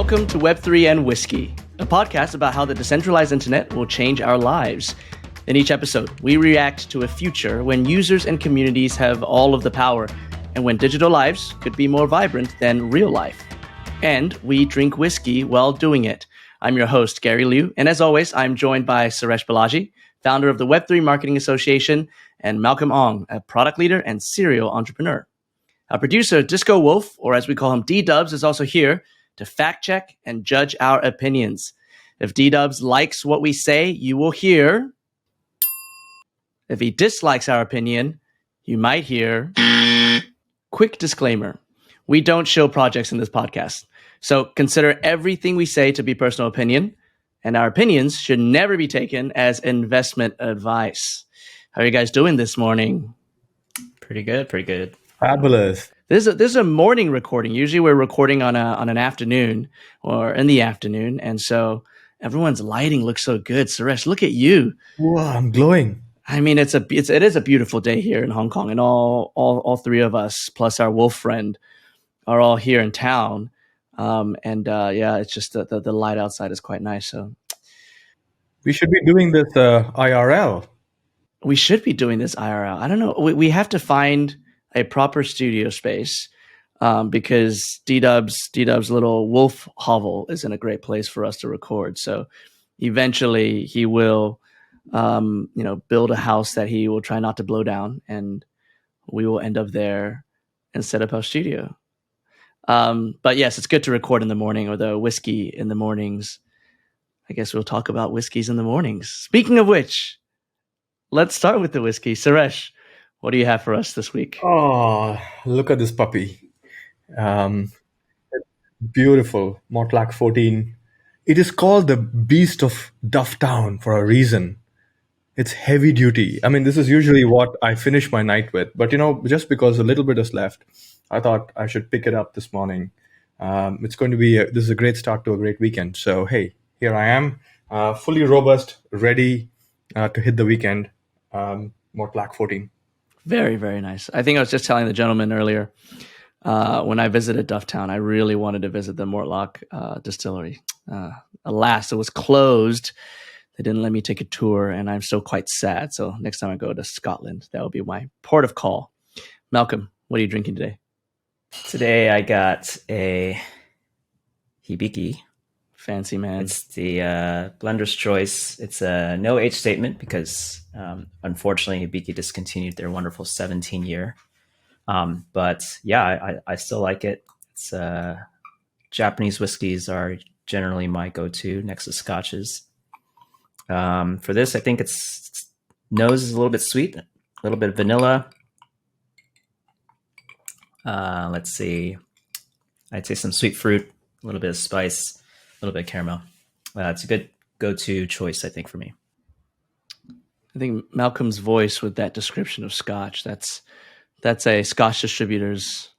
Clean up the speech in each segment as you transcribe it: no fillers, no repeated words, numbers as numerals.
Welcome to Web3 Whiskey, a podcast about how the decentralized internet will change our lives. In each episode, we react to a future when users and communities have all of the power and when digital lives could be more vibrant than real life. And we drink whiskey while doing it. I'm your host, Gary Liu, and as always, I'm joined by Suresh Balaji, founder of the Web3 Marketing Association, and Malcolm Ong, a product leader and serial entrepreneur. Our producer, Disco Wolf, or as we call him, D-Dubs, is also here to fact check and judge our opinions. If D-Dubs likes what we say, you will hear. If he dislikes our opinion, you might hear. Quick disclaimer. We don't show projects in this podcast. So consider everything we say to be personal opinion, and our opinions should never be taken as investment advice. How are you guys doing this morning? Pretty good. Fabulous. This is a morning recording. Usually we're recording on an afternoon or in the afternoon. And so everyone's lighting looks so good. Suresh, look at you. Wow, I'm glowing. I mean, it is a beautiful day here in Hong Kong, and all three of us, plus our wolf friend, are all here in town. It's just the light outside is quite nice. So We should be doing this IRL. we should be doing this IRL. I don't know. We have to find a proper studio space because D-Dub's little wolf hovel isn't a great place for us to record. So eventually he will, build a house that he will try not to blow down, and we will end up there and set up our studio. But yes, it's good to record in the morning, or the whiskey in the mornings. I guess we'll talk about whiskeys in the mornings. Speaking of which, let's start with the whiskey. Suresh, what do you have for us this week? Oh, look at this puppy. It's beautiful. Mortlack 14. It is called the Beast of Dufftown for a reason. It's heavy duty. I mean, this is usually what I finish my night with. But, just because a little bit is left, I thought I should pick it up this morning. It's going to be, this is a great start to a great weekend. So, hey, here I am, fully robust, ready to hit the weekend. Mortlack 14. Very, very nice. I think I was just telling the gentleman earlier, when I visited Dufftown, I really wanted to visit the Mortlock distillery. Alas, it was closed. They didn't let me take a tour, and I'm still quite sad. So next time I go to Scotland, that will be my port of call. Malcolm, what are you drinking today? Today I got a Hibiki. Fancy, man. It's the blender's choice. It's a no age statement because unfortunately Hibiki discontinued their wonderful 17-year. But yeah, I still like it. It's Japanese whiskeys are generally my go-to next to scotches. For this, I think its nose is a little bit sweet, a little bit of vanilla. Let's see. I'd say some sweet fruit, a little bit of spice, a little bit of caramel. It's a good go-to choice, I think, for me. I think Malcolm's voice with that description of scotch, that's a Scotch distributor's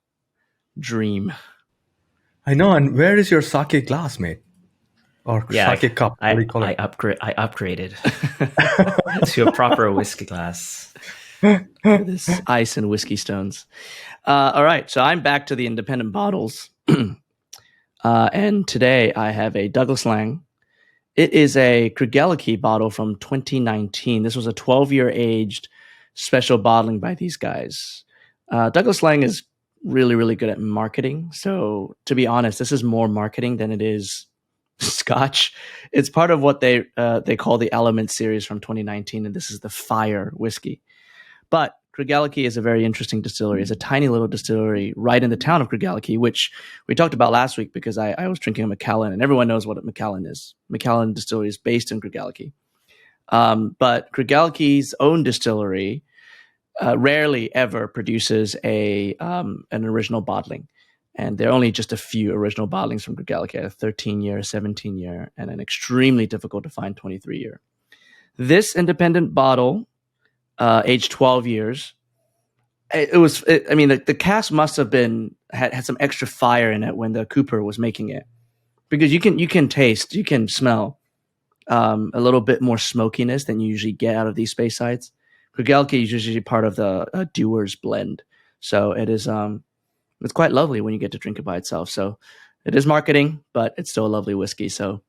dream. I know. And where is your sake glass, mate? Or sake cup? I upgraded to a proper whiskey glass. This ice and whiskey stones. All right, so I'm back to the independent bottles. And today I have a Douglas Lang. It is a Krigeliki bottle from 2019. This was a 12-year aged special bottling by these guys. Douglas Lang is really, really good at marketing. So to be honest, this is more marketing than it is Scotch. It's part of what they call the Element series from 2019, and this is the Fire whiskey. But Krigeliki is a very interesting distillery. It's a tiny little distillery right in the town of Krigeliki, which we talked about last week because I was drinking a Macallan, and everyone knows what a Macallan is. Macallan Distillery is based in Krigeliki. But Krigeliki's own distillery rarely ever produces an original bottling. And there are only just a few original bottlings from Krigeliki, a 13-year, 17-year, and an extremely difficult to find 23-year. This independent bottle, aged 12 years, the cask must have had some extra fire in it when the cooper was making it, because you can smell a little bit more smokiness than you usually get out of these space sides. Krigeliki is usually part of the Dewar's blend, so it is it's quite lovely when you get to drink it by itself. So It is marketing, but it's still a lovely whiskey. So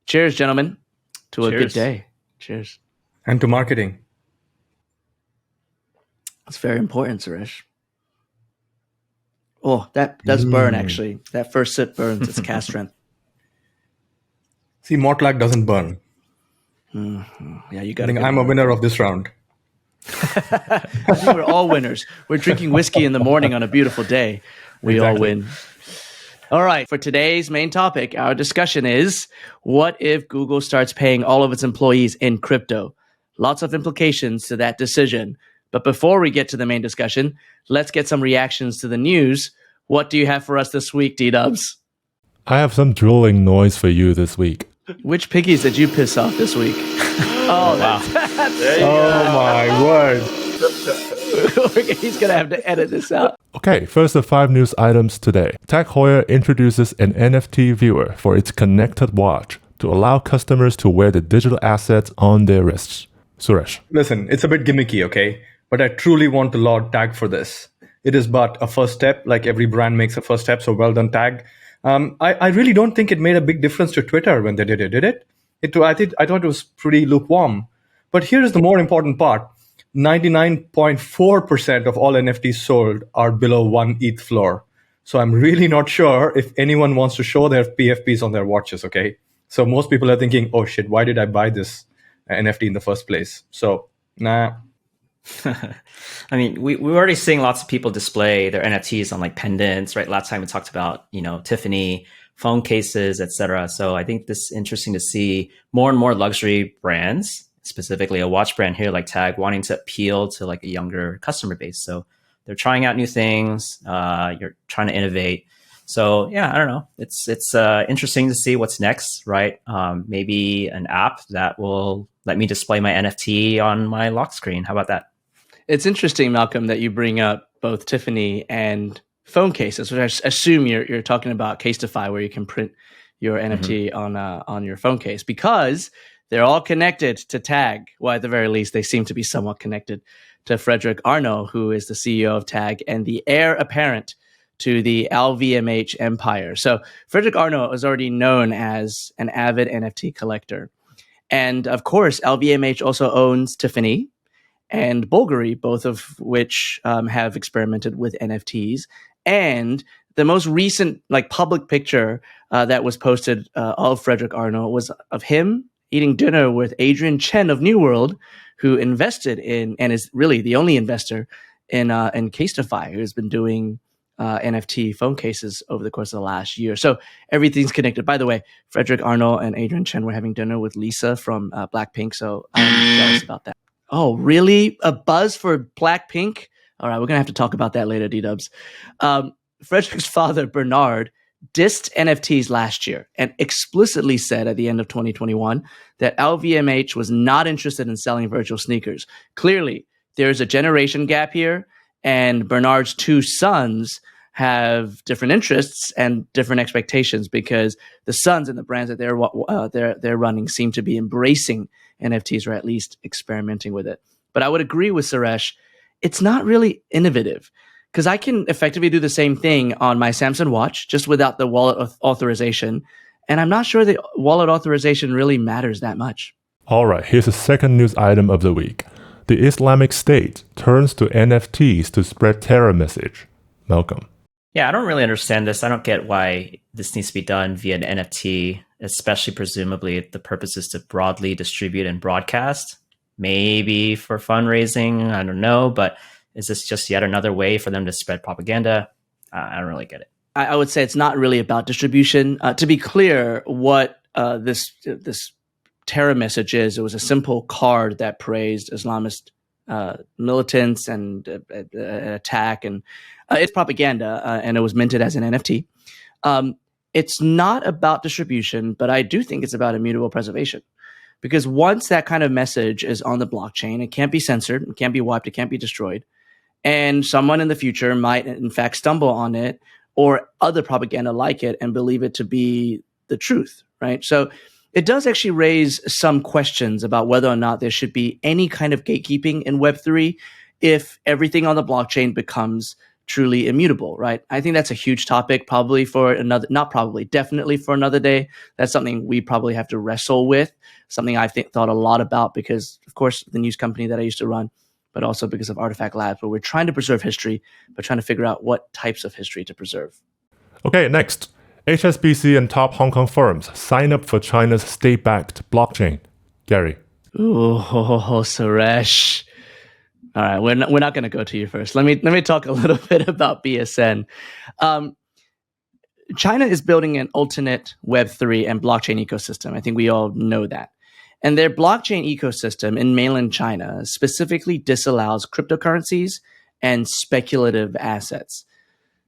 cheers, gentlemen, to a good day. Cheers. And to marketing. It's very important, Suresh. Oh, that does burn, actually. That first sip burns. It's cast strength. See, Mortlack doesn't burn. Yeah, you got I think I'm a winner of this round. I think we're all winners. We're drinking whiskey in the morning on a beautiful day. We all win. All right. For today's main topic, our discussion is, what if Google starts paying all of its employees in crypto? Lots of implications to that decision. But before we get to the main discussion, let's get some reactions to the news. What do you have for us this week, D-Dubs? I have some drooling noise for you this week. Which piggies did you piss off this week? Oh, wow. My word. He's going to have to edit this out. Okay, first the 5 news items today. Tag Heuer introduces an NFT viewer for its connected watch to allow customers to wear the digital assets on their wrists. Suresh. Listen, it's a bit gimmicky, okay? But I truly want to laud Tag for this. It is but a first step, like every brand makes a first step, so well done, Tag. I really don't think it made a big difference to Twitter when they did it, did it? I thought it was pretty lukewarm. But here's the more important part. 99.4% of all NFTs sold are below 1 ETH floor. So I'm really not sure if anyone wants to show their PFPs on their watches, okay? So most people are thinking, oh shit, why did I buy this NFT in the first place? So, nah. I mean, we're already seeing lots of people display their NFTs on like pendants, right? Last time we talked about, Tiffany, phone cases, etc. So I think this is interesting to see more and more luxury brands, specifically a watch brand here like Tag, wanting to appeal to like a younger customer base. So they're trying out new things. You're trying to innovate. So yeah, I don't know. It's interesting to see what's next, right? Maybe an app that will let me display my NFT on my lock screen. How about that? It's interesting, Malcolm, that you bring up both Tiffany and phone cases, which I assume you're talking about Casetify, where you can print your NFT on your phone case, because they're all connected to Tag. Well, at the very least, they seem to be somewhat connected to Frederick Arnault, who is the CEO of Tag and the heir apparent to the LVMH empire. So Frederick Arnault is already known as an avid NFT collector. And of course, LVMH also owns Tiffany and Bulgari, both of which have experimented with NFTs. And the most recent public picture that was posted of Frederick Arnault was of him eating dinner with Adrian Chen of New World, who invested in and is really the only investor in Casetify, who has been doing NFT phone cases over the course of the last year. So everything's connected. By the way, Frederick Arnault and Adrian Chen were having dinner with Lisa from Blackpink, so I'm jealous about that. Oh, really? A buzz for Blackpink? All right, we're going to have to talk about that later, D-Dubs. Frederick's father, Bernard, dissed NFTs last year and explicitly said at the end of 2021 that LVMH was not interested in selling virtual sneakers. Clearly, there's a generation gap here, and Bernard's 2 sons have different interests and different expectations, because the sons and the brands that they're running seem to be embracing NFTs, or at least experimenting with it. But I would agree with Suresh, it's not really innovative, because I can effectively do the same thing on my Samsung watch just without the wallet authorization. And I'm not sure the wallet authorization really matters that much. All right, here's the second news item of the week. The Islamic State turns to NFTs to spread terror message. Malcolm. Yeah, I don't really understand this. I don't get why this needs to be done via an NFT, especially presumably the purpose is to broadly distribute and broadcast. Maybe for fundraising, I don't know. But is this just yet another way for them to spread propaganda? I don't really get it. I would say it's not really about distribution. To be clear, what this terror message is, it was a simple card that praised Islamist militants and attack, and it's propaganda, and it was minted as an NFT. It's not about distribution, but I do think it's about immutable preservation, because once that kind of message is on the blockchain, it can't be censored, it can't be wiped, it can't be destroyed, and someone in the future might in fact stumble on it or other propaganda like it and believe it to be the truth, right? So it does actually raise some questions about whether or not there should be any kind of gatekeeping in Web3 if everything on the blockchain becomes truly immutable, right? I think that's a huge topic, probably for another, not probably, definitely for another day. That's something we probably have to wrestle with, something I've thought a lot about because, of course, the news company that I used to run, but also because of Artifact Labs, where we're trying to preserve history, but trying to figure out what types of history to preserve. Okay, next. HSBC and top Hong Kong firms sign up for China's state-backed blockchain. Gary. Ooh, Suresh. All right, we're not going to go to you first. Let me talk a little bit about BSN. China is building an alternate Web3 and blockchain ecosystem. I think we all know that. And their blockchain ecosystem in mainland China specifically disallows cryptocurrencies and speculative assets.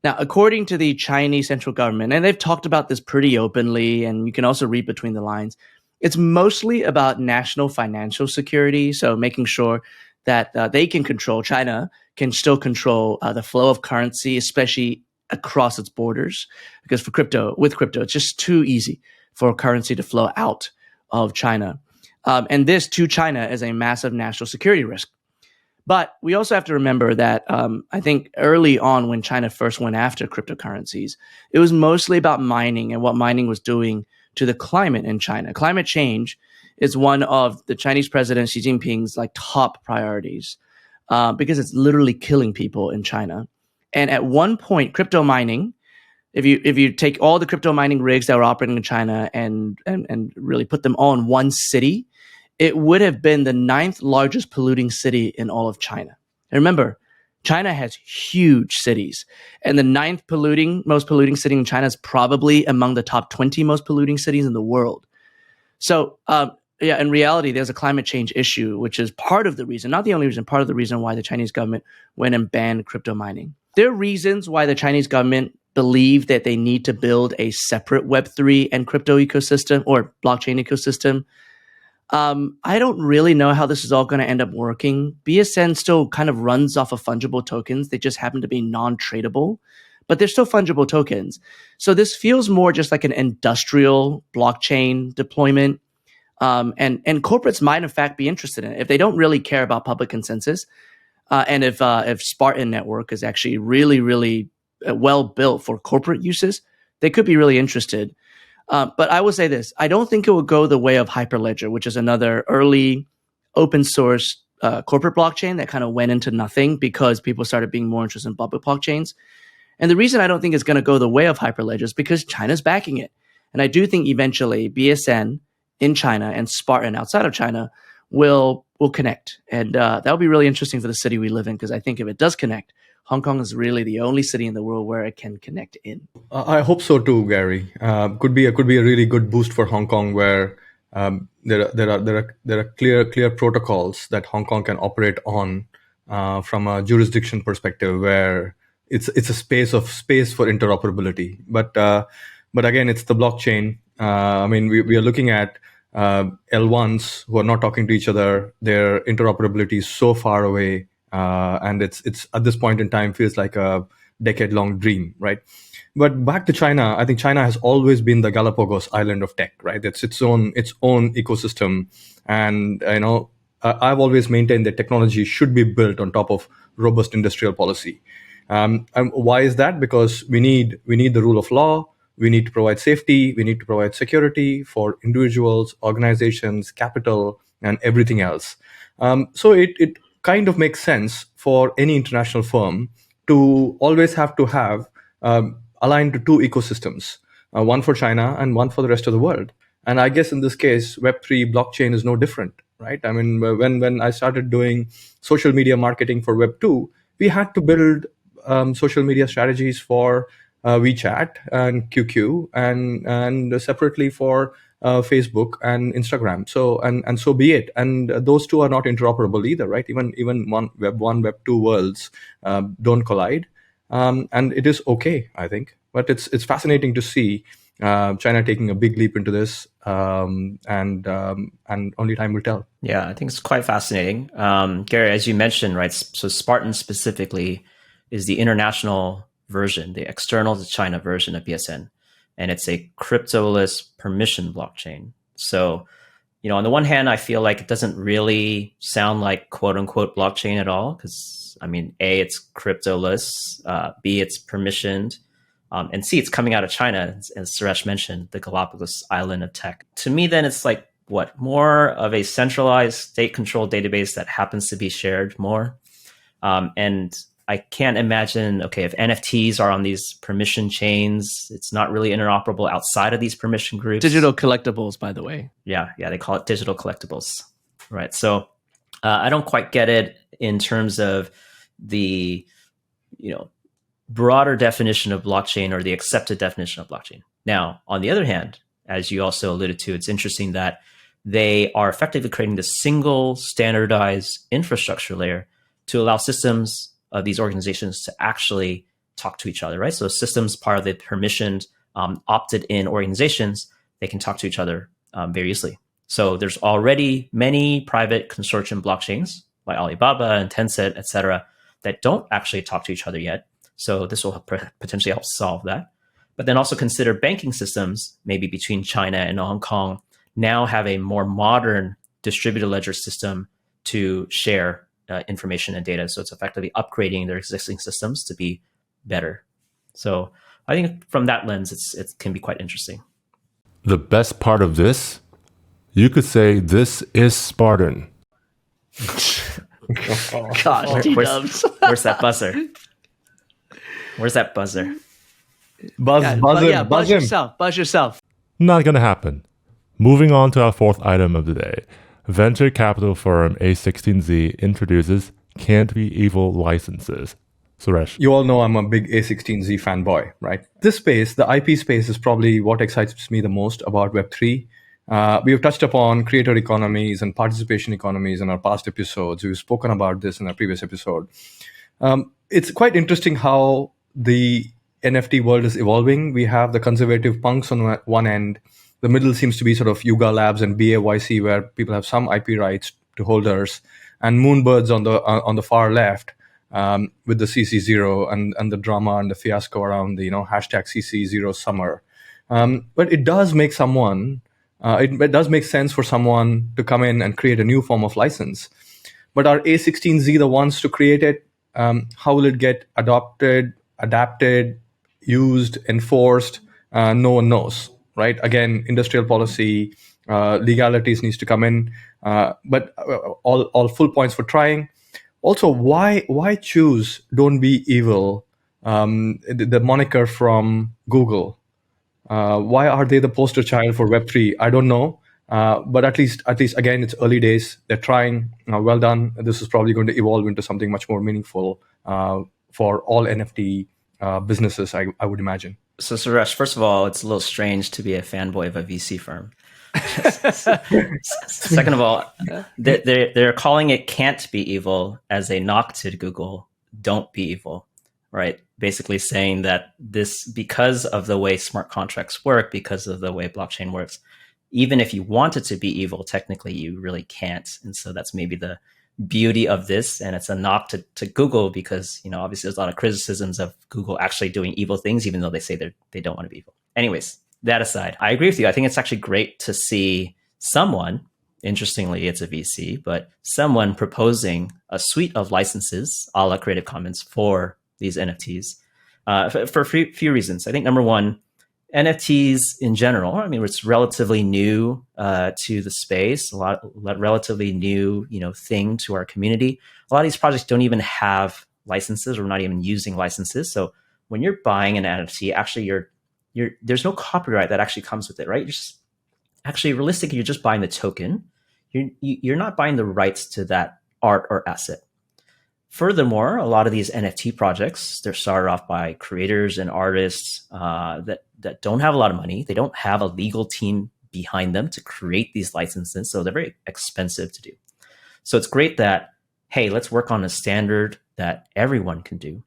Now, according to the Chinese central government, and they've talked about this pretty openly, and you can also read between the lines, it's mostly about national financial security. So making sure that they can control, China can still control the flow of currency, especially across its borders. Because with crypto, it's just too easy for currency to flow out of China. And this to China is a massive national security risk. But we also have to remember that I think early on when China first went after cryptocurrencies, it was mostly about mining and what mining was doing to the climate in China. Climate change is one of the Chinese president Xi Jinping's top priorities because it's literally killing people in China. And at one point, crypto mining, if you take all the crypto mining rigs that were operating in China and really put them all in one city, it would have been the 9th largest polluting city in all of China. And remember, China has huge cities, and the 9th most polluting city in China is probably among the top 20 most polluting cities in the world. So, in reality, there's a climate change issue, which is part of the reason, not the only reason, part of the reason why the Chinese government went and banned crypto mining. There are reasons why the Chinese government believe that they need to build a separate Web3 and crypto ecosystem or blockchain ecosystem. I don't really know how this is all going to end up working. BSN still kind of runs off of fungible tokens. They just happen to be non-tradable, but they're still fungible tokens. So this feels more just like an industrial blockchain deployment. And corporates might in fact be interested in it if they don't really care about public consensus. And if Spartan Network is actually really, really well built for corporate uses, they could be really interested. But I will say this, I don't think it will go the way of Hyperledger, which is another early open source corporate blockchain that kind of went into nothing because people started being more interested in public blockchains. And the reason I don't think it's going to go the way of Hyperledger is because China's backing it. And I do think eventually BSN in China and Spartan outside of China will connect. And that will be really interesting for the city we live in, because I think if it does connect, Hong Kong is really the only city in the world where it can connect in. I hope so too, Gary. Could be a really good boost for Hong Kong, where there are clear protocols that Hong Kong can operate on from a jurisdiction perspective, where it's a space for interoperability. But again, it's the blockchain. I mean, we are looking at L1s who are not talking to each other. Their interoperability is so far away. And it's at this point in time feels like a decade-long dream, right? But back to China, I think China has always been the Galapagos island of tech, right? It's its own ecosystem, and I've always maintained that technology should be built on top of robust industrial policy. And why is that? Because we need the rule of law. We need to provide safety. We need to provide security for individuals, organizations, capital, and everything else. So it kind of makes sense for any international firm to always have to have aligned to two ecosystems, one for China and one for the rest of the world. And I guess in this case, Web3 blockchain is no different, right? I mean, when I started doing social media marketing for Web2, we had to build social media strategies for WeChat and QQ and separately for Facebook and Instagram. So and so be it. And those two are not interoperable either, right? Even Web 1, Web 2 worlds don't collide, and it is okay, I think. But it's fascinating to see China taking a big leap into this, and only time will tell. Yeah, I think it's quite fascinating, Gary. As you mentioned, right? So Spartan specifically is the international version, the external to China version of BSN. And it's a cryptoless permission blockchain. So, on the one hand, I feel like it doesn't really sound like quote unquote blockchain at all, because I mean, A, it's cryptoless, B, it's permissioned, and C, it's coming out of China, as Suresh mentioned, the Galapagos island of tech. To me, then it's like more of a centralized state-controlled database that happens to be shared more. And I can't imagine, okay, if NFTs are on these permission chains, it's not really interoperable outside of these permission groups. Digital collectibles, by the way. Yeah, they call it digital collectibles, right? So I don't quite get it in terms of the, broader definition of blockchain or the accepted definition of blockchain. Now, on the other hand, as you also alluded to, it's interesting that they are effectively creating the single standardized infrastructure layer to allow systems of these organizations to actually talk to each other, right? So systems part of the permissioned, opted-in organizations, they can talk to each other very easily. So there's already many private consortium blockchains like Alibaba and Tencent, et cetera, that don't actually talk to each other yet. So this will potentially help solve that. But then also consider banking systems, maybe between China and Hong Kong, now have a more modern distributed ledger system to share information and data. So it's effectively upgrading their existing systems to be better. So I think from that lens, it can be quite interesting. The best part of this, you could say this is Spartan. God, where's that buzzer? Where's that buzzer? Buzz him. Buzz yourself. Not going to happen. Moving on to our fourth item of the day. Venture capital firm A16Z introduces Can't Be Evil licenses. Suresh. You all know I'm a big A16Z fanboy, right? This space, the IP space, is probably what excites me the most about Web3. We have touched upon creator economies and participation economies in our past episodes. We've spoken about this in our previous episode. It's quite interesting how the NFT world is evolving. We have the conservative punks on one end. The middle seems to be sort of Yuga Labs and BAYC, where people have some IP rights to holders, and Moonbirds on the far left, with the CC0 and the drama and the fiasco around the hashtag CC0 summer. But it does make it does make sense for someone to come in and create a new form of license. But are A16Z the ones to create it? How will it get adopted, adapted, used, enforced? No one knows. Right? Again, industrial policy, legalities needs to come in, but all full points for trying. Also, why choose "Don't Be Evil"? The moniker from Google. Why are they the poster child for Web3? I don't know, but at least again, it's early days. They're trying. Well done. This is probably going to evolve into something much more meaningful for all NFT businesses, I would imagine. So Suresh, first of all, it's a little strange to be a fanboy of a VC firm. Second of all, they're calling it "Can't Be Evil" as a knock to Google. Don't be evil, right? Basically saying that this, because of the way smart contracts work, because of the way blockchain works, even if you wanted to be evil, technically you really can't. And so that's maybe the beauty of this, and it's a knock to Google, because obviously there's a lot of criticisms of Google actually doing evil things, even though they say they don't want to be evil. Anyways, that aside, I agree with you. I think it's actually great to see someone, interestingly, it's a VC, but someone proposing a suite of licenses a la Creative Commons for these NFTs for a few reasons. I think number one, NFTs in general, I mean, it's relatively new to the space, relatively new, thing to our community. A lot of these projects don't even have licenses, or not even using licenses. So when you're buying an NFT, actually, there's no copyright that actually comes with it, right? Realistically, you're just buying the token. You're not buying the rights to that art or asset. Furthermore, a lot of these NFT projects, they're started off by creators and artists that don't have a lot of money. They don't have a legal team behind them to create these licenses, so they're very expensive to do. So it's great that, hey, let's work on a standard that everyone can do,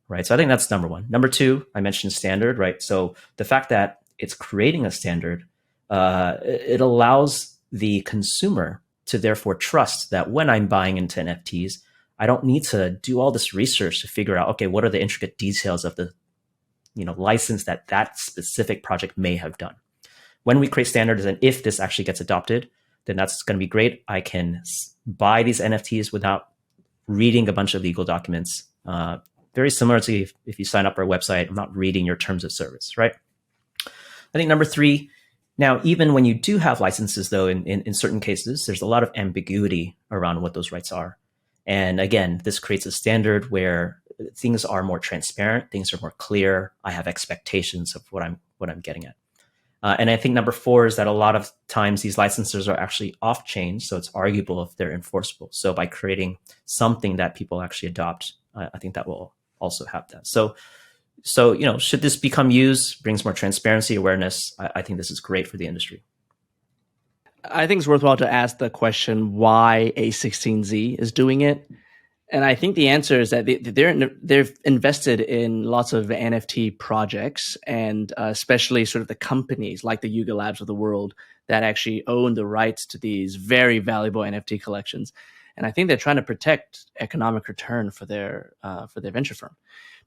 right? So I think that's number one. Number two, I mentioned standard, right? So the fact that it's creating a standard, it allows the consumer to therefore trust that when I'm buying into NFTs, I don't need to do all this research to figure out, okay, what are the intricate details of the license that specific project may have done. When we create standards, and if this actually gets adopted, then that's going to be great. I can buy these NFTs without reading a bunch of legal documents. Very similar to if you sign up for a website, I'm not reading your terms of service, right? I think number 3, now, even when you do have licenses, though, in certain cases, there's a lot of ambiguity around what those rights are. And again, this creates a standard where things are more transparent, things are more clear. I have expectations of what I'm getting at. And I think number 4 is that a lot of times these licenses are actually off chain, so it's arguable if they're enforceable. So by creating something that people actually adopt, I think that will also have that. So should this become used, brings more transparency, awareness, I think this is great for the industry. I think it's worthwhile to ask the question why A16Z is doing it. And I think the answer is that they've invested in lots of NFT projects, and especially sort of the companies like the Yuga Labs of the world that actually own the rights to these very valuable NFT collections. And I think they're trying to protect economic return for their venture firm.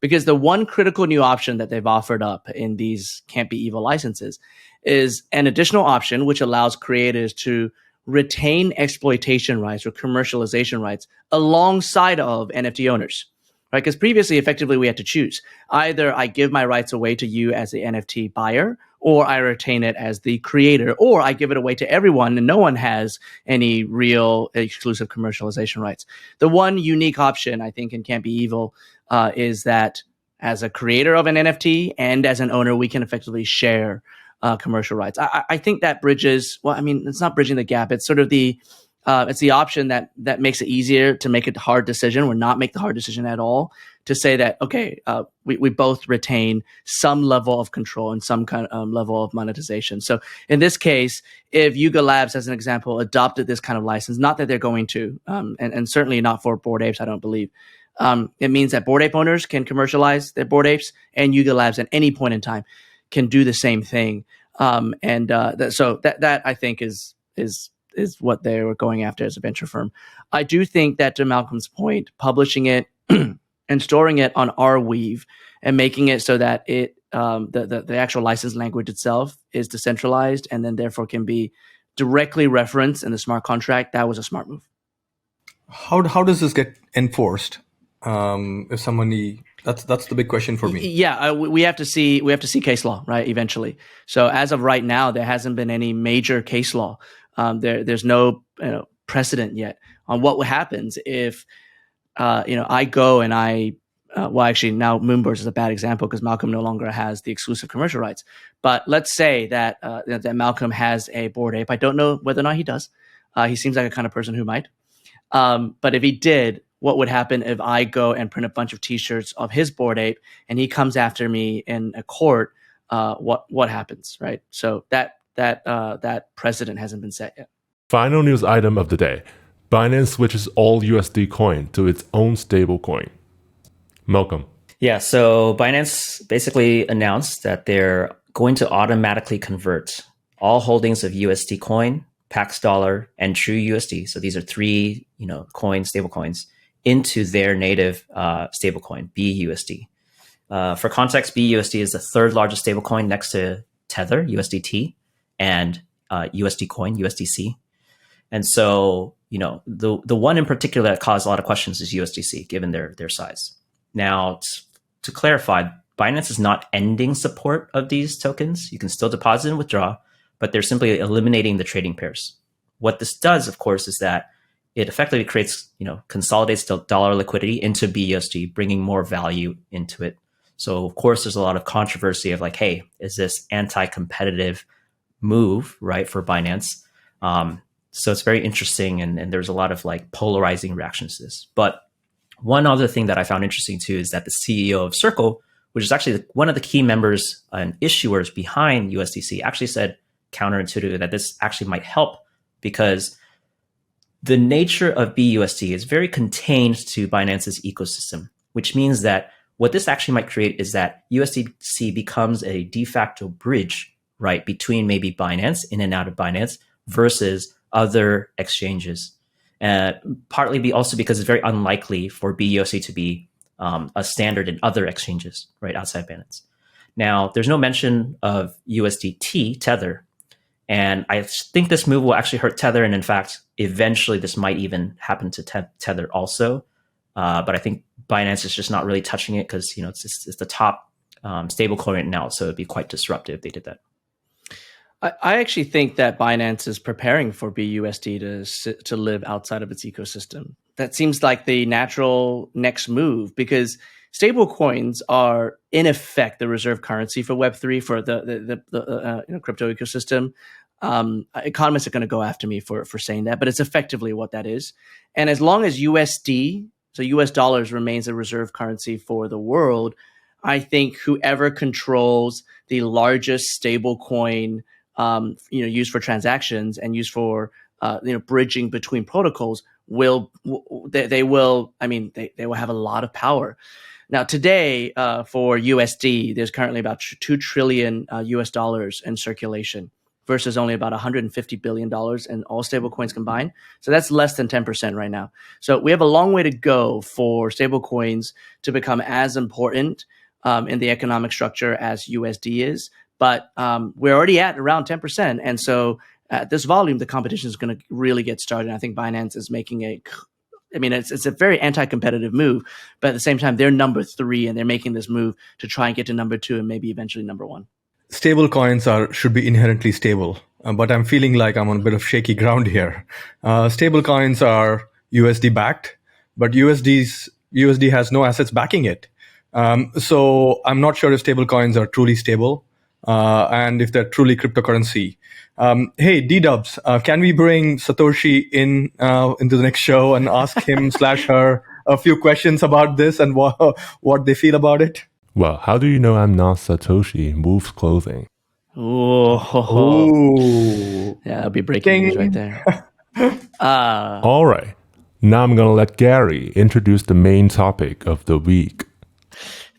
Because the one critical new option that they've offered up in these Can't Be Evil licenses is an additional option which allows creators to retain exploitation rights or commercialization rights alongside of NFT owners, right? Because previously, effectively, we had to choose. Either I give my rights away to you as the NFT buyer, or I retain it as the creator, or I give it away to everyone and no one has any real exclusive commercialization rights. The one unique option, I think, in Can't Be Evil is that as a creator of an NFT and as an owner, we can effectively share commercial rights. I think that bridges, well, I mean, it's not bridging the gap. It's sort of it's the option that makes it easier to make a hard decision or not make the hard decision at all, to say that, okay, we both retain some level of control and some kind of level of monetization. So in this case, if Yuga Labs, as an example, adopted this kind of license, not that they're going to, and certainly not for Bored Apes, I don't believe, it means that Bored Ape owners can commercialize their Bored Apes, and Yuga Labs at any point in time can do the same thing. So that I think is what they were going after as a venture firm. I do think that, to Malcolm's point, publishing it and storing it on Arweave and making it so that it the actual license language itself is decentralized and then therefore can be directly referenced in the smart contract, that was a smart move. How does this get enforced? If somebody, that's the big question for me. Yeah, we have to see case law, right? Eventually. So as of right now, there hasn't been any major case law. There's no precedent yet on what happens if I go and actually now Moonbirds is a bad example because Malcolm no longer has the exclusive commercial rights. But let's say that Malcolm has a Bored Ape. I don't know whether or not he does. He seems like a kind of person who might. But if he did, what would happen if I go and print a bunch of T-shirts of his Bored Ape and he comes after me in a court? What happens, right? So that precedent hasn't been set yet. Final news item of the day. Binance switches all USD coin to its own stablecoin. Malcolm. Yeah, so Binance basically announced that they're going to automatically convert all holdings of USD coin, Pax Dollar, and True USD. So these are 3, stable coins into their native stablecoin, BUSD. For context, BUSD is the 3rd largest stablecoin next to Tether, USDT, and USD Coin, USDC. And so, the one in particular that caused a lot of questions is USDC, given their size. Now, to clarify, Binance is not ending support of these tokens. You can still deposit and withdraw, but they're simply eliminating the trading pairs. What this does, of course, is that it effectively creates, consolidates the dollar liquidity into BUSD, bringing more value into it. So, of course, there's a lot of controversy of like, hey, is this anti-competitive move, right, for Binance? So it's very interesting, and there's a lot of like polarizing reactions to this. But one other thing that I found interesting too is that the CEO of Circle, which is actually one of the key members and issuers behind USDC, actually said counterintuitively that this actually might help because the nature of BUSD is very contained to Binance's ecosystem, which means that what this actually might create is that USDC becomes a de facto bridge, right, between maybe Binance, in and out of Binance, versus other exchanges. Partly also because it's very unlikely for BUSD to be a standard in other exchanges, right, outside Binance. Now, there's no mention of USDT, Tether, And I think this move will actually hurt Tether. And in fact, eventually this might even happen to Tether also. But I think Binance is just not really touching it because, it's the top stablecoin right now. So it'd be quite disruptive if they did that. I actually think that Binance is preparing for BUSD to live outside of its ecosystem. That seems like the natural next move, because stable coins are in effect the reserve currency for Web3, for the crypto ecosystem. Economists are going to go after me for saying that, but it's effectively what that is. And as long as USD, so US dollars, remains a reserve currency for the world, I think whoever controls the largest stable coin, used for transactions and used for bridging between protocols, will have a lot of power. Now, today, for USD, there's currently about $2 trillion US dollars in circulation versus only about $150 billion in all stablecoins combined. So that's less than 10% right now. So we have a long way to go for stablecoins to become as important in the economic structure as USD is. But we're already at around 10%. And so at this volume, the competition is going to really get started. And I think Binance is making it's a very anti-competitive move, but at the same time, they're number 3 and they're making this move to try and get to number 2 and maybe eventually number 1. Stable coins should be inherently stable, but I'm feeling like I'm on a bit of shaky ground here. Stable coins are USD backed, but USD has no assets backing it. So I'm not sure if stable coins are truly stable and if they're truly cryptocurrency. Hey, D-Dubs, can we bring Satoshi into the next show and ask him / her a few questions about this and what they feel about it? Well, how do you know I'm not Satoshi? Wolf's Clothing. Ooh. Yeah, that'll be breaking news right there. All right. Now I'm going to let Gary introduce the main topic of the week.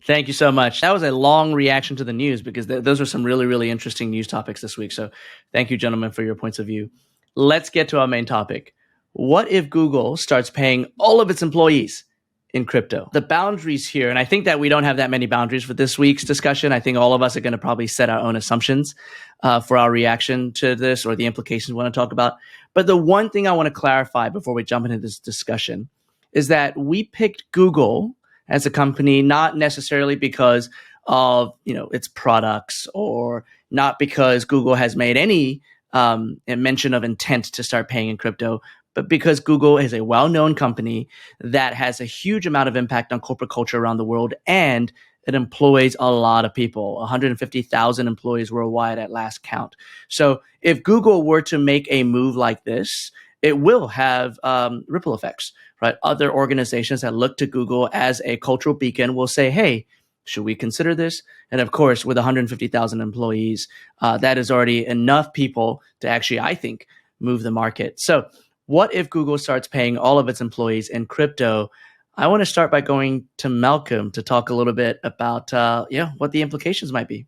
Thank you so much. That was a long reaction to the news because those are some really, really interesting news topics this week. So thank you, gentlemen, for your points of view. Let's get to our main topic. What if Google starts paying all of its employees in crypto? The boundaries here, and I think that we don't have that many boundaries for this week's discussion. I think all of us are going to probably set our own assumptions for our reaction to this or the implications we want to talk about. But the one thing I want to clarify before we jump into this discussion is that we picked Google as a company, not necessarily because of its products or not because Google has made any mention of intent to start paying in crypto, but because Google is a well-known company that has a huge amount of impact on corporate culture around the world, and it employs a lot of people, 150,000 employees worldwide at last count. So if Google were to make a move like this, it will have ripple effects, right? Other organizations that look to Google as a cultural beacon will say, hey, should we consider this? And of course, with 150,000 employees, that is already enough people to actually, I think, move the market. So what if Google starts paying all of its employees in crypto? I want to start by going to Malcolm to talk a little bit about what the implications might be.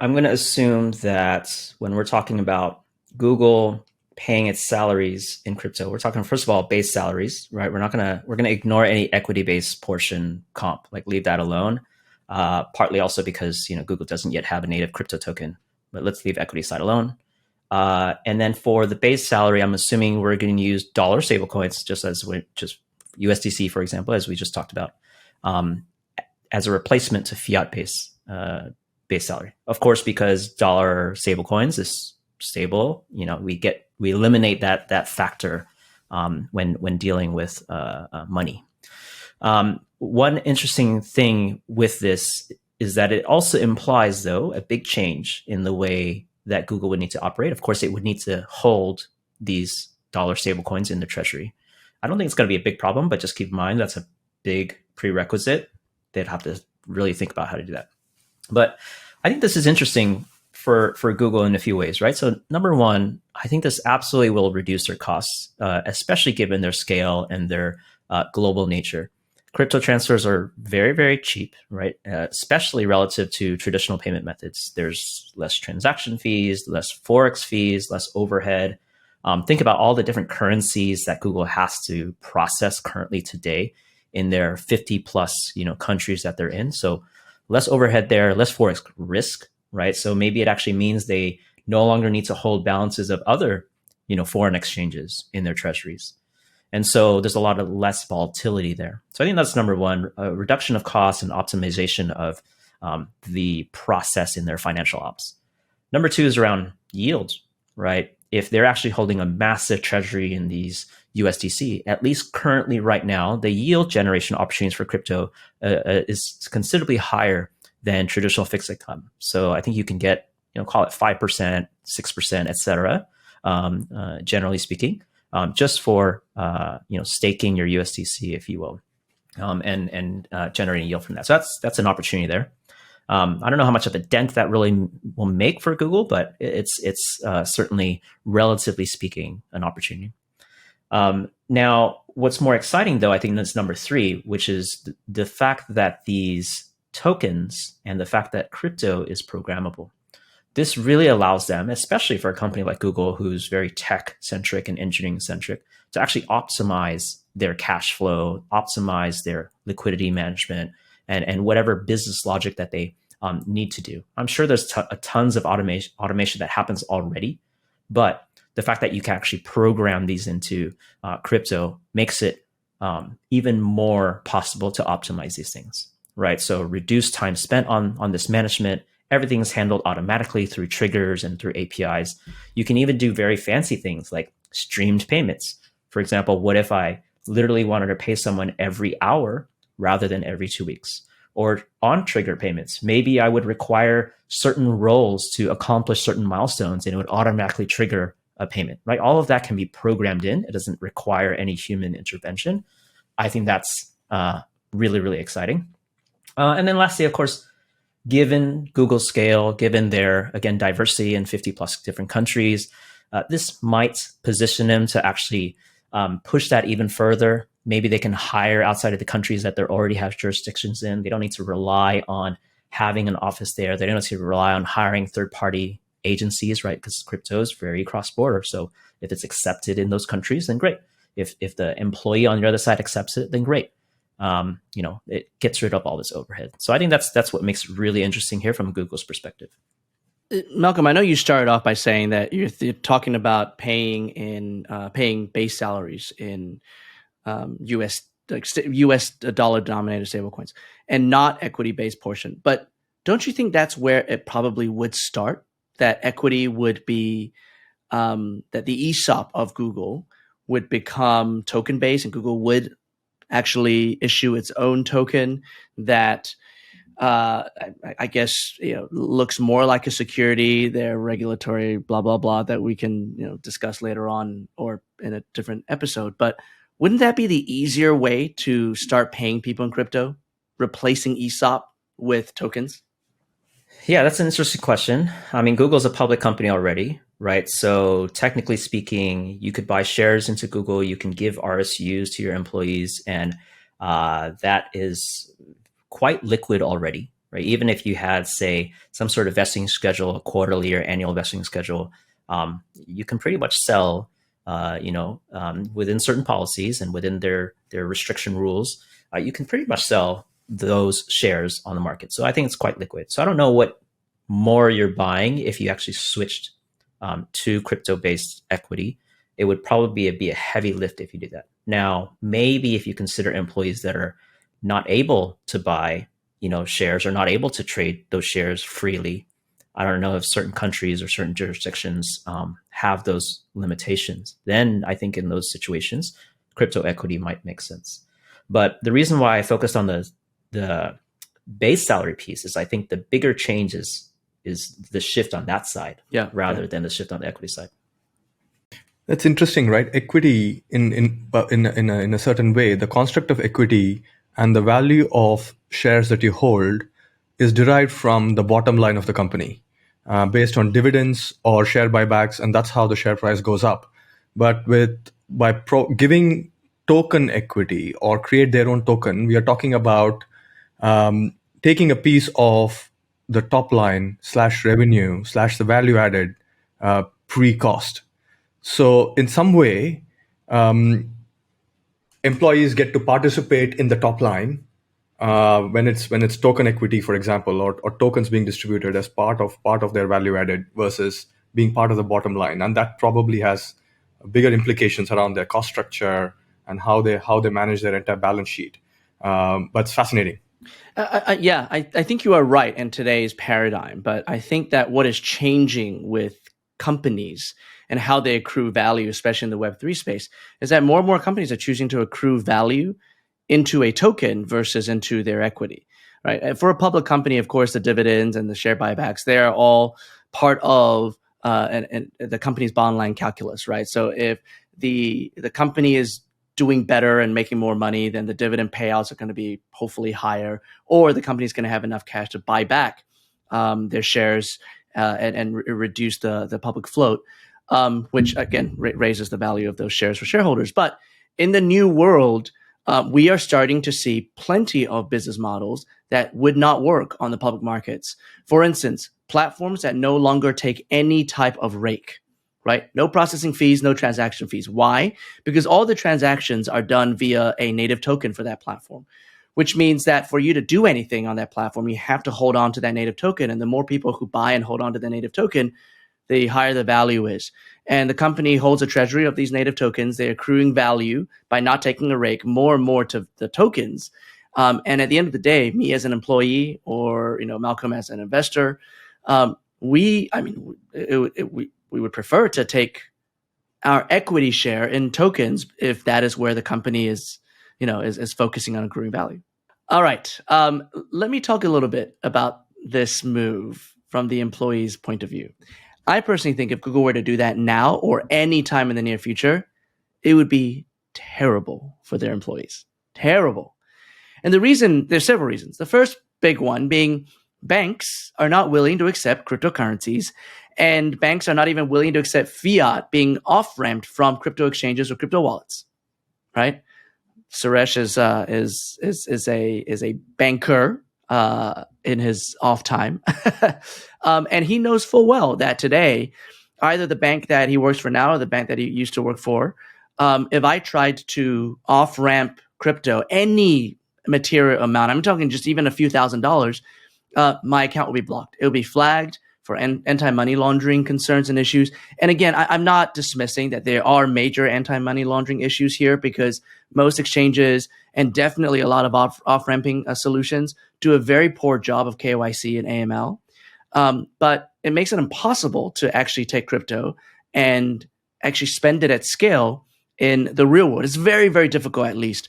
I'm going to assume that when we're talking about Google paying its salaries in crypto, we're talking, first of all, base salaries, right? We're going to ignore any equity-based portion comp, like leave that alone. Partly also because, Google doesn't yet have a native crypto token, but let's leave equity side alone. And then for the base salary, I'm assuming we're going to use dollar stablecoins, just USDC, for example, as we just talked about, as a replacement to fiat-based base salary. Of course, because dollar stablecoins is stable, we eliminate that factor when dealing with money. One interesting thing with this is that it also implies, though, a big change in the way that Google would need to operate. Of course, it would need to hold these dollar stablecoins in the treasury. I don't think it's going to be a big problem, but just keep in mind that's a big prerequisite. They'd have to really think about how to do that. But I think this is interesting for Google in a few ways, right? So number one, I think this absolutely will reduce their costs, especially given their scale and their global nature. Crypto transfers are very, very cheap, right? Especially relative to traditional payment methods. There's less transaction fees, less Forex fees, less overhead. Think about all the different currencies that Google has to process currently today in their 50 plus, countries that they're in. So less overhead there, less Forex risk, right? So maybe it actually means they no longer need to hold balances of other, foreign exchanges in their treasuries. And so there's a lot of less volatility there. So I think that's number one, a reduction of costs and optimization of the process in their financial ops. Number two is around yield, right? If they're actually holding a massive treasury in these USDC, at least currently right now, the yield generation opportunities for crypto is considerably higher than traditional fixed income. So I think you can get, call it 5%, 6%, et cetera, generally speaking, just for, staking your USDC, if you will, and generating yield from that. So that's an opportunity there. I don't know how much of a dent that really will make for Google, but it's certainly, relatively speaking, an opportunity. Now, what's more exciting, though, I think that's number three, which is the fact that these tokens and the fact that crypto is programmable. This really allows them, especially for a company like Google, who's very tech-centric and engineering-centric, to actually optimize their cash flow, optimize their liquidity management, and whatever business logic that they need to do. I'm sure there's tons of automation that happens already, but the fact that you can actually program these into crypto makes it even more possible to optimize these things, right? So reduce time spent on this management. Everything's handled automatically through triggers and through APIs. You can even do very fancy things like streamed payments. For example, what if I literally wanted to pay someone every hour rather than every 2 weeks? Or on trigger payments, maybe I would require certain roles to accomplish certain milestones and it would automatically trigger a payment, right? All of that can be programmed in. It doesn't require any human intervention. I think that's really, really exciting. And then lastly, of course, given Google's scale, given their, again, diversity in 50 plus different countries, this might position them to actually push that even further. Maybe they can hire outside of the countries that they already have jurisdictions in. They don't need to rely on having an office there. They don't need to rely on hiring third-party agencies, right? Because crypto is very cross-border. So if it's accepted in those countries, then great. If the employee on the other side accepts it, then great. It gets rid of all this overhead. So I think that's what makes it really interesting here from Google's perspective. Malcolm, I know you started off by saying that you're talking about paying base salaries in US dollar denominated stablecoins and not equity based portion. But don't you think that's where it probably would start? That equity would be that the ESOP of Google would become token based, and Google would actually issue its own token that I guess looks more like a security. Their regulatory blah blah blah that we can discuss later on or in a different episode. But wouldn't that be the easier way to start paying people in crypto, replacing ESOP with tokens? Yeah, that's an interesting question. I mean, Google's a public company already, right? So technically speaking, you could buy shares into Google, you can give RSUs to your employees, and that is quite liquid already, right? Even if you had, say, some sort of vesting schedule, a quarterly or annual vesting schedule, you can pretty much sell, within certain policies and within their restriction rules, you can pretty much sell those shares on the market. So I think it's quite liquid. So I don't know what more you're buying if you actually switched to crypto-based equity. It would probably be a heavy lift if you do that. Now, maybe if you consider employees that are not able to buy, shares or not able to trade those shares freely. I don't know if certain countries or certain jurisdictions have those limitations. Then I think in those situations, crypto equity might make sense. But the reason why I focused on the base salary piece is I think the bigger change is the shift on that side, rather than the shift on the equity side. That's interesting, right? Equity in a certain way, the construct of equity and the value of shares that you hold is derived from the bottom line of the company based on dividends or share buybacks, and that's how the share price goes up. But by giving token equity or create their own token, we are talking about taking a piece of the top line / revenue / the value added pre-cost. So in some way, employees get to participate in the top line when it's token equity, for example, or tokens being distributed as part of their value added versus being part of the bottom line, and that probably has bigger implications around their cost structure and how they manage their entire balance sheet. But it's fascinating. Yeah, I think you are right in today's paradigm, but I think that what is changing with companies and how they accrue value, especially in the Web3 space, is that more and more companies are choosing to accrue value into a token versus into their equity, right? And for a public company, of course, the dividends and the share buybacks, they are all part of and the company's bottom line calculus, right? So if the company is doing better and making more money, then the dividend payouts are going to be hopefully higher, or the company's going to have enough cash to buy back their shares and reduce the public float, which again raises the value of those shares for shareholders. But in the new world, we are starting to see plenty of business models that would not work on the public markets. For instance, platforms that no longer take any type of rake, right? No processing fees, no transaction fees. Why? Because all the transactions are done via a native token for that platform, which means that for you to do anything on that platform, you have to hold on to that native token. And the more people who buy and hold on to the native token, the higher the value is. And the company holds a treasury of these native tokens. They're accruing value by not taking a rake more and more to the tokens. And at the end of the day, me as an employee or Malcolm as an investor, we would prefer to take our equity share in tokens if that is where the company is focusing on accruing value. All right. Let me talk a little bit about this move from the employee's point of view. I personally think if Google were to do that now or any time in the near future, it would be terrible for their employees. Terrible. And there's several reasons. The first big one being banks are not willing to accept cryptocurrencies, and banks are not even willing to accept fiat being off-ramped from crypto exchanges or crypto wallets, right? Suresh is a banker in his off time, and he knows full well that today, either the bank that he works for now or the bank that he used to work for, if I tried to off-ramp crypto, any material amount, I'm talking just even a few $1,000s, my account will be blocked. It will be flagged for anti-money laundering concerns and issues. And again, I'm not dismissing that there are major anti-money laundering issues here, because most exchanges and definitely a lot of off-ramping solutions do a very poor job of KYC and AML. But it makes it impossible to actually take crypto and actually spend it at scale in the real world. It's very, very difficult, at least,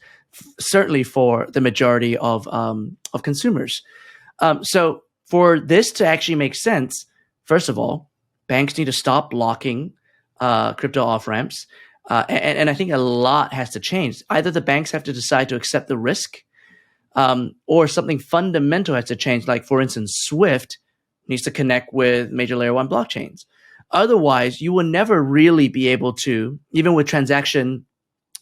certainly for the majority of consumers. So for this to actually make sense, first of all, banks need to stop blocking crypto off-ramps. And I think a lot has to change. Either the banks have to decide to accept the risk, or something fundamental has to change. Like, for instance, SWIFT needs to connect with major layer 1 blockchains. Otherwise, you will never really be able to, even with transparent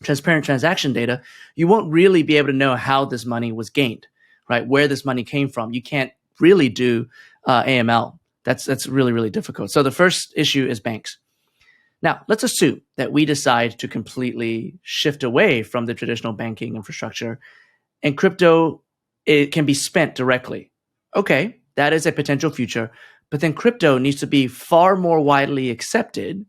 transaction data, you won't really be able to know how this money was gained, right? Where this money came from. You can't really do AML. That's really, really difficult. So the first issue is banks. Now, let's assume that we decide to completely shift away from the traditional banking infrastructure, and crypto, it can be spent directly. Okay, that is a potential future, but then crypto needs to be far more widely accepted,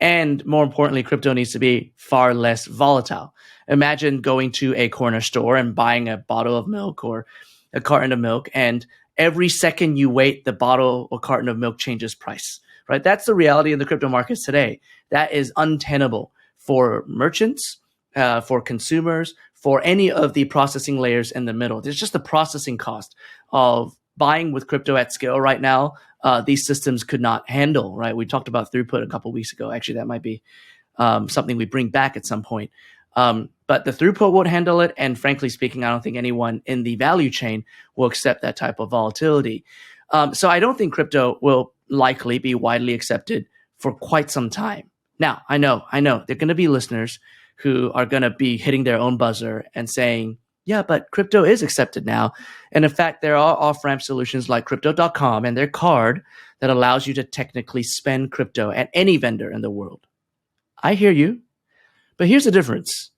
and more importantly, crypto needs to be far less volatile. Imagine going to a corner store and buying a bottle of milk or a carton of milk, and every second you wait, the bottle or carton of milk changes price, right? That's the reality in the crypto markets today. That is untenable for merchants, for consumers, for any of the processing layers in the middle. There's just the processing cost of buying with crypto at scale right now. These systems could not handle, right? We talked about throughput a couple of weeks ago. Actually, that might be something we bring back at some point. But the throughput won't handle it. And frankly speaking, I don't think anyone in the value chain will accept that type of volatility. So I don't think crypto will likely be widely accepted for quite some time. Now, I know there are going to be listeners who are going to be hitting their own buzzer and saying, yeah, but crypto is accepted now. And in fact, there are off-ramp solutions like crypto.com and their card that allows you to technically spend crypto at any vendor in the world. I hear you. But here's the difference.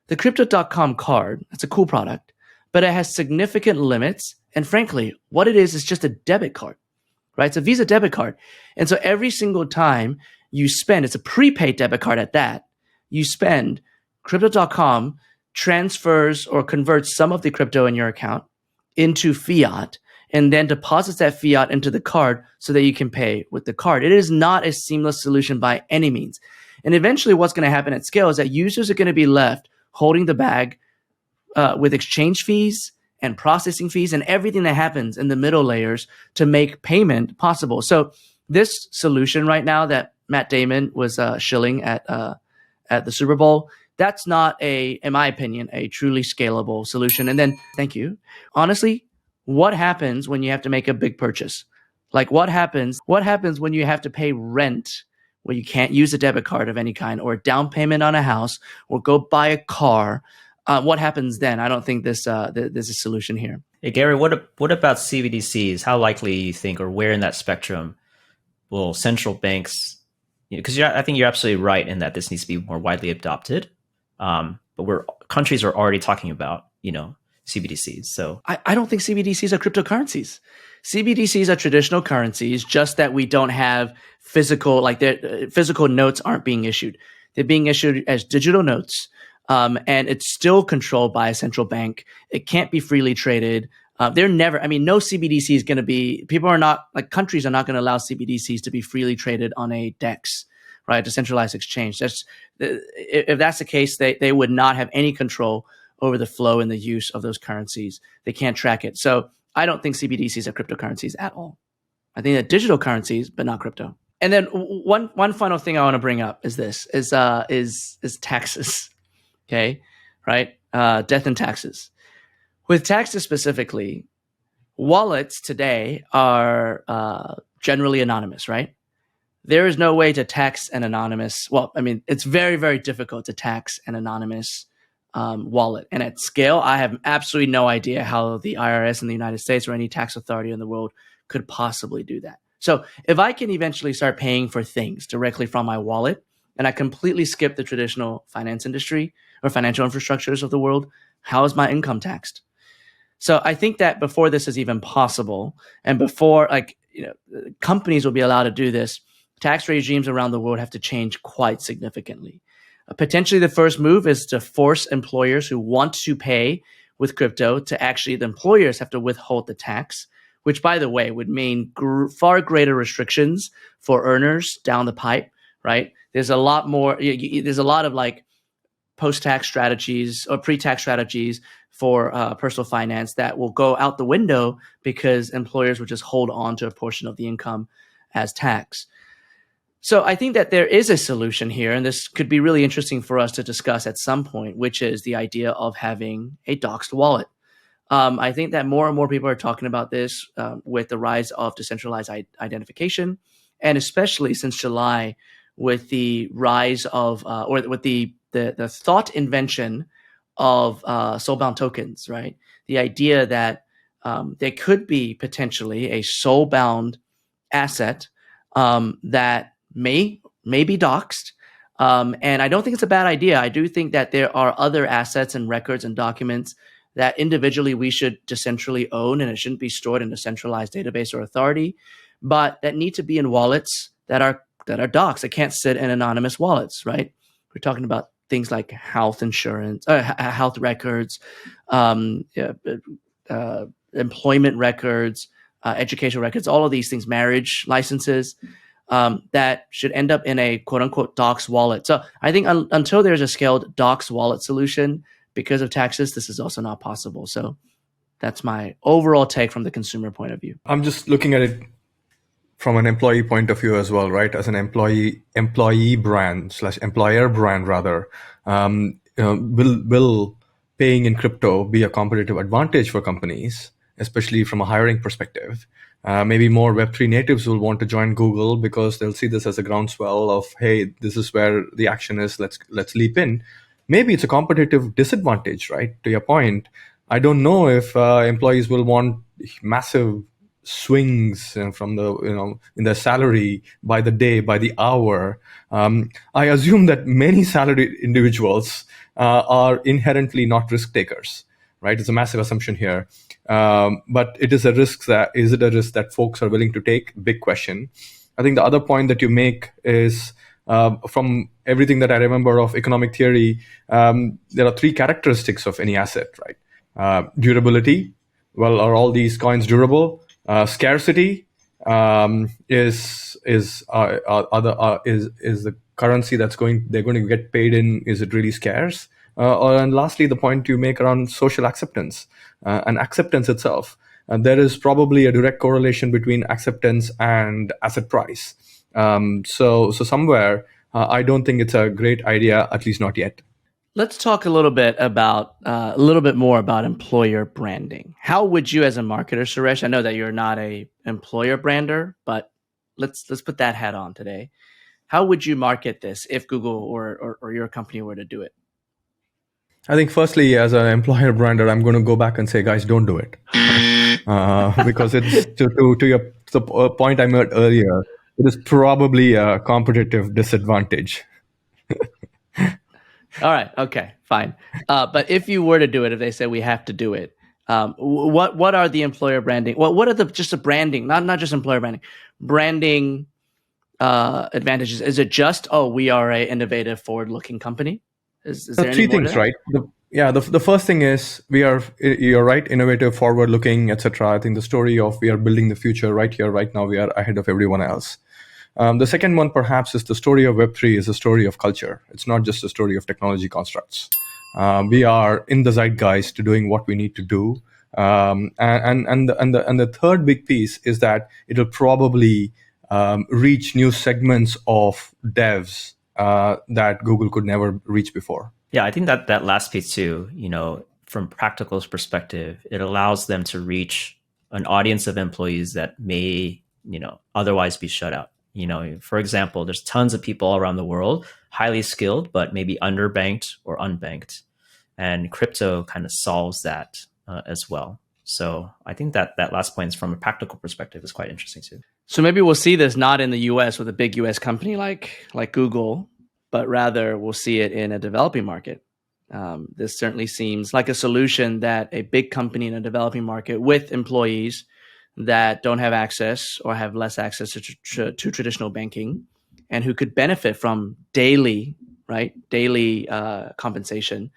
The crypto.com card, it's a cool product, but it has significant limits. And frankly, what it is just a debit card. right? It's a Visa debit card. And so every single time you spend, it's a prepaid debit card at that, you spend, Crypto.com transfers or converts some of the crypto in your account into fiat and then deposits that fiat into the card so that you can pay with the card. It is not a seamless solution by any means. And eventually what's going to happen at scale is that users are going to be left holding the bag with exchange fees and processing fees and everything that happens in the middle layers to make payment possible. So this solution right now that Matt Damon was shilling at the Super Bowl, that's not in my opinion, a truly scalable solution. And then, thank you. Honestly, what happens when you have to make a big purchase? Like what happens when you have to pay rent, where you can't use a debit card of any kind, or a down payment on a house, or go buy a car? What happens then? I don't think there's a solution here. Hey, Gary, what about CBDCs? How likely you think, or where in that spectrum will central banks, because I think you're absolutely right in that this needs to be more widely adopted. But countries are already talking about, CBDCs. So I don't think CBDCs are cryptocurrencies. CBDCs are traditional currencies, just that we don't have physical notes aren't being issued. They're being issued as digital notes. And it's still controlled by a central bank. It can't be freely traded. No CBDC is going to be, countries are not going to allow CBDCs to be freely traded on a DEX, right? Decentralized exchange. If that's the case, they would not have any control over the flow and the use of those currencies. They can't track it. So I don't think CBDCs are cryptocurrencies at all. I think they're digital currencies, but not crypto. And then one final thing I want to bring up is taxes. Okay, right? Death and taxes. With taxes specifically, wallets today are generally anonymous, right? There is no way to tax an anonymous. It's very, very difficult to tax an anonymous wallet. And at scale, I have absolutely no idea how the IRS in the United States or any tax authority in the world could possibly do that. So if I can eventually start paying for things directly from my wallet, and I completely skip the traditional finance industry or financial infrastructures of the world, how is my income taxed? So I think that before this is even possible, and before companies will be allowed to do this, tax regimes around the world have to change quite significantly. Potentially the first move is to force employers who want to pay with crypto to actually, the employers have to withhold the tax, which by the way would mean far greater restrictions for earners down the pipe, right? There's a lot of post-tax strategies or pre-tax strategies for personal finance that will go out the window because employers will just hold on to a portion of the income as tax. So I think that there is a solution here, and this could be really interesting for us to discuss at some point, which is the idea of having a doxed wallet. I think that more and more people are talking about this with the rise of decentralized identification, and especially since July with the rise of with the thought invention of soulbound tokens, right? The idea that there could be potentially a soulbound asset that may be doxed. And I don't think it's a bad idea. I do think that there are other assets and records and documents that individually we should decentrally own, and it shouldn't be stored in a centralized database or authority, but that need to be in wallets that are doxed. It can't sit in anonymous wallets, right? We're talking about things like health insurance, health records, employment records, educational records, all of these things, marriage licenses, that should end up in a quote unquote doxed wallet. So I think until there's a scaled doxed wallet solution because of taxes, this is also not possible. So that's my overall take from the consumer point of view. I'm just looking at it from an employee point of view as well, right? As an employee brand / employer brand rather, will paying in crypto be a competitive advantage for companies, especially from a hiring perspective? Maybe more Web3 natives will want to join Google because they'll see this as a groundswell of, hey, this is where the action is. Let's leap in. Maybe it's a competitive disadvantage, right? To your point, I don't know if employees will want massive swings from in their salary by the day, by the hour. I assume that many salaried individuals are inherently not risk takers. right? It's a massive assumption here. But is it a risk that folks are willing to take? Big question. I think the other point that you make is, from everything that I remember of economic theory, there are three characteristics of any asset, right? Durability. Well, are all these coins durable? Scarcity is the currency they're going to get paid in. Is it really scarce? And lastly, the point you make around social acceptance and acceptance itself. There is probably a direct correlation between acceptance and asset price. So somewhere, I don't think it's a great idea, at least not yet. Let's talk a little bit more about employer branding. How would you, as a marketer, Suresh? I know that you're not a employer brander, but let's put that hat on today. How would you market this if Google or your company were to do it? I think firstly, as an employer brander, I'm going to go back and say, guys, don't do it, because it's to the point I made earlier. It is probably a competitive disadvantage. All right. Okay. Fine. But if you were to do it, if they say we have to do it, what are the employer branding? What are just the branding, not just employer branding advantages? Is it just, we are a innovative, forward-looking company? Is there three things, right? The first thing is you're right, innovative, forward-looking, etc. I think the story of we are building the future right here, right now, we are ahead of everyone else. The second one, perhaps, is the story of Web3 is a story of culture. It's not just a story of technology constructs. We are in the zeitgeist to doing what we need to do. And the third big piece is that it'll probably reach new segments of devs that Google could never reach before. Yeah, I think that last piece too, from practical perspective, it allows them to reach an audience of employees that may, otherwise be shut out. For example, there's tons of people around the world, highly skilled, but maybe underbanked or unbanked. And crypto kind of solves that as well. So I think that last point is, from a practical perspective, is quite interesting too. So maybe we'll see this not in the US with a big US company like Google, but rather we'll see it in a developing market. This certainly seems like a solution that a big company in a developing market with employees that don't have access or have less access to traditional banking, and who could benefit from daily compensation,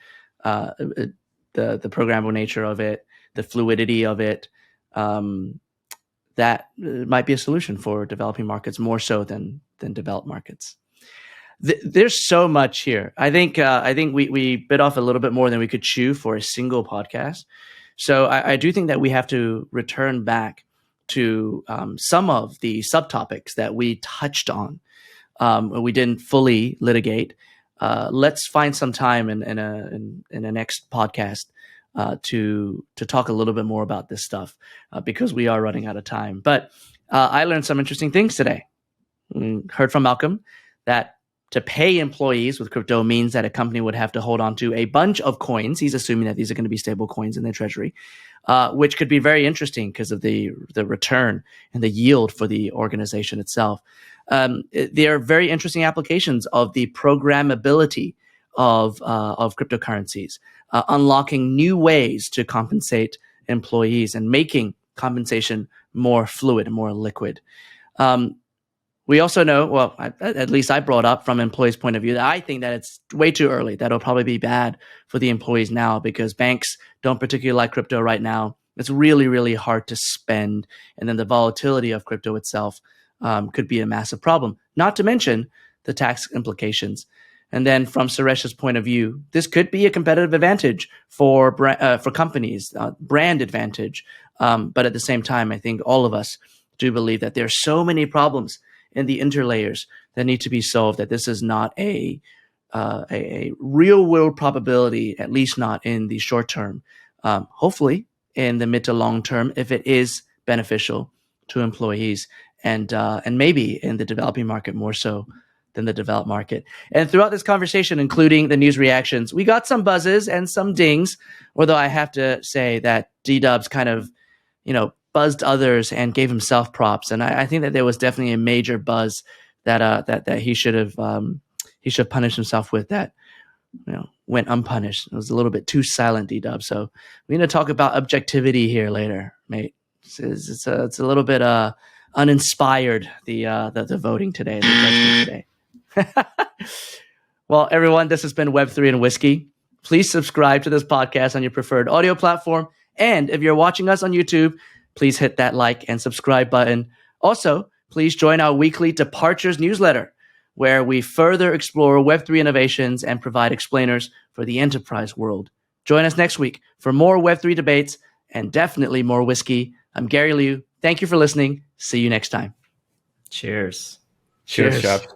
the programmable nature of it, the fluidity of it, that might be a solution for developing markets more so than developed markets. There's so much here. I think we bit off a little bit more than we could chew for a single podcast. So I do think that we have to return back to some of the subtopics that we touched on. We didn't fully litigate. Let's find some time in a next podcast to talk a little bit more about this stuff, because we are running out of time. But I learned some interesting things today. Heard from Malcolm that to pay employees with crypto means that a company would have to hold on to a bunch of coins. He's assuming that these are going to be stable coins in their treasury, which could be very interesting because of the return and the yield for the organization itself. There are very interesting applications of the programmability of cryptocurrencies, unlocking new ways to compensate employees and making compensation more fluid and more liquid. We also know, at least I brought up from employees' point of view, that I think that it's way too early. That'll probably be bad for the employees now, because banks don't particularly like crypto right now. It's really, really hard to spend. And then the volatility of crypto itself could be a massive problem, not to mention the tax implications. And then from Suresh's point of view, this could be a competitive advantage for companies, brand advantage. But at the same time, I think all of us do believe that there are so many problems in the interlayers that need to be solved, that this is not a real world probability, at least not in the short term. Hopefully in the mid to long term, if it is beneficial to employees, and maybe in the developing market more so than the developed market. And throughout this conversation, including the news reactions, we got some buzzes and some dings, although I have to say that D-Dubs kind of, buzzed others and gave himself props. And I think that there was definitely a major buzz that he should have punished himself with, that went unpunished. It was a little bit too silent, D-Dub. So we're going to talk about objectivity here later, mate. It's a little bit uninspired, the voting today, the judgment today. Well, everyone, this has been Web3 and Whiskey. Please subscribe to this podcast on your preferred audio platform. And if you're watching us on YouTube, please hit that like and subscribe button. Also, please join our weekly Departures newsletter, where we further explore Web3 innovations and provide explainers for the enterprise world. Join us next week for more Web3 debates and definitely more whiskey. I'm Gary Liu. Thank you for listening. See you next time. Cheers. Cheers, chaps.